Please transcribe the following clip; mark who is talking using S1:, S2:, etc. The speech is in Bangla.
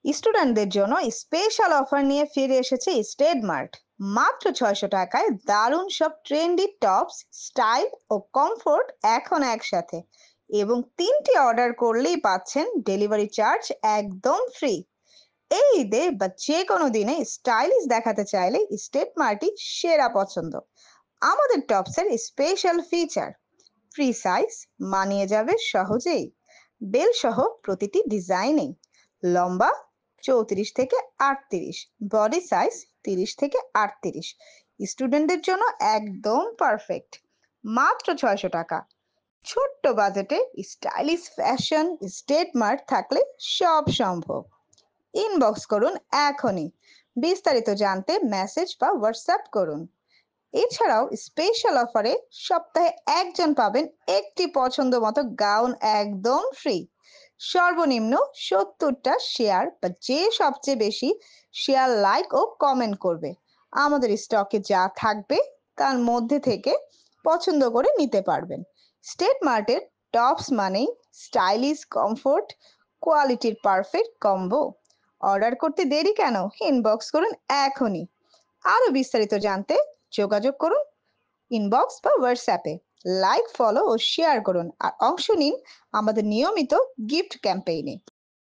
S1: স্টুডেন্টদের জন্য স্পেশাল অফার নিয়ে ফিরে এসেছে স্টেট মার্ট। মাত্র 600 টাকায় দারুণ সব ট্রেন্ডি টপস, স্টাইল ও কমফোর্ট এখন একসাথে। এবং 3টি অর্ডার করলেই পাচ্ছেন ডেলিভারি চার্জ একদম ফ্রি। এই ঈদে বা যে কোনো দিনে স্টাইলিশ দেখাতে চাইলে স্টেট মার্টই সেরা পছন্দ। আমাদের টপসের স্পেশাল ফিচার: ফ্রি সাইজ, মানিয়ে যাবে সহজেই, বেল সহ প্রতিটি ডিজাইনে, লম্বা 34 থেকে 38, বডি সাইজ 30 থেকে 38। স্টুডেন্টদের জন্য একদম পারফেক্ট। মাত্র 600 টাকা। ছোট্ট বাজেটে স্টাইলিশ ফ্যাশন স্টেট মার্ট থাকলে সব সম্ভব। ইনবক্স করুন এখনই। বিস্তারিত জানতে মেসেজ বা হোয়াটসঅ্যাপ করুন। এছাড়াও স্পেশাল অফারে সপ্তাহে একজন পাবেন একটি পছন্দ মতো গাউন একদম ফ্রি। সর্বনিম্ন 70টা শেয়ার বা যে সবচেয়ে বেশি শেয়ার, লাইক ও কমেন্ট করবে, আমাদের স্টকে যা থাকবে তার মধ্যে থেকে পছন্দ করে নিতে পারবেন। স্টেট মার্টের টপস মানেই স্টাইলিশ, কমফোর্ট, কোয়ালিটির পারফেক্ট কম্বো। অর্ডার করতে দেরি কেন? ইনবক্স করুন এখনই। আরো বিস্তারিত জানতে যোগাযোগ করুন ইনবক্স বা হোয়াটসঅ্যাপে। লাইক, ফলো ও শেয়ার করুন আর অংশ নিন আমাদের নিয়মিত গিফট ক্যাম্পেইনে।